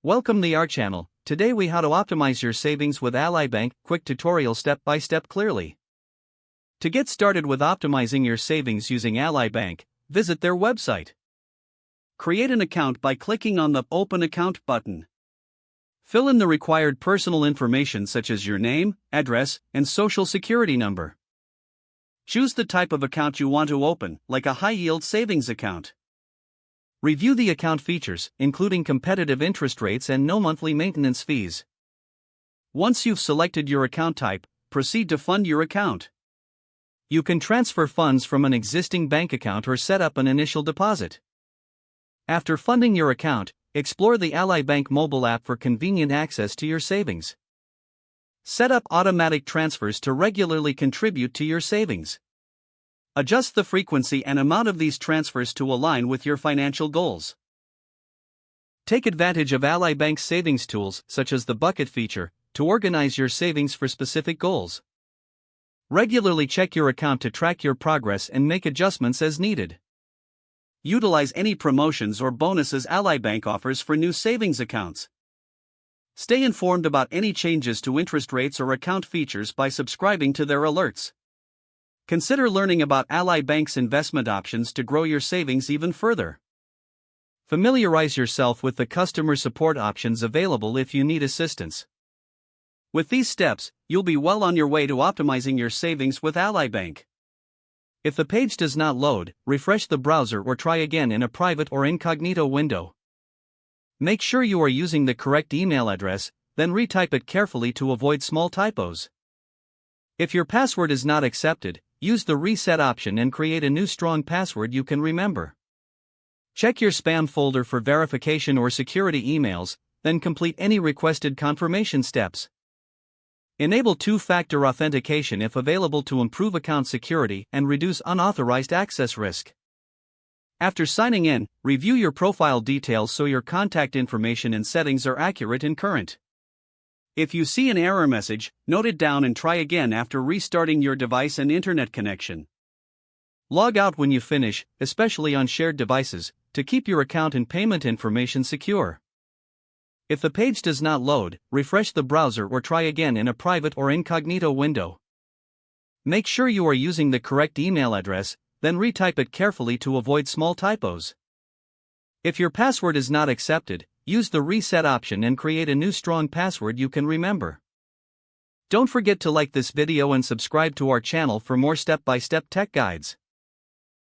Welcome to our channel. Today we how to optimize your savings with Ally Bank, quick tutorial step by step clearly. To get started with optimizing your savings using Ally Bank, visit their website. Create an account by clicking on the Open Account button. Fill in the required personal information such as your name, address, and social security number. Choose the type of account you want to open, like a high-yield savings account. Review the account features, including competitive interest rates and no monthly maintenance fees. Once you've selected your account type, proceed to fund your account. You can transfer funds from an existing bank account or set up an initial deposit. After funding your account, explore the Ally Bank mobile app for convenient access to your savings. Set up automatic transfers to regularly contribute to your savings. Adjust the frequency and amount of these transfers to align with your financial goals. Take advantage of Ally Bank's savings tools, such as the bucket feature, to organize your savings for specific goals. Regularly check your account to track your progress and make adjustments as needed. Utilize any promotions or bonuses Ally Bank offers for new savings accounts. Stay informed about any changes to interest rates or account features by subscribing to their alerts. Consider learning about Ally Bank's investment options to grow your savings even further. Familiarize yourself with the customer support options available if you need assistance. With these steps, you'll be well on your way to optimizing your savings with Ally Bank. If the page does not load, refresh the browser or try again in a private or incognito window. Make sure you are using the correct email address, then retype it carefully to avoid small typos. If your password is not accepted, use the reset option and create a new strong password you can remember. Check your spam folder for verification or security emails, then complete any requested confirmation steps. Enable two-factor authentication if available to improve account security and reduce unauthorized access risk. After signing in, review your profile details so your contact information and settings are accurate and current. If you see an error message, note it down and try again after restarting your device and internet connection. Log out when you finish, especially on shared devices, to keep your account and payment information secure. If the page does not load, refresh the browser or try again in a private or incognito window. Make sure you are using the correct email address, then retype it carefully to avoid small typos. If your password is not accepted, use the reset option and create a new strong password you can remember. Don't forget to like this video and subscribe to our channel for more step-by-step tech guides.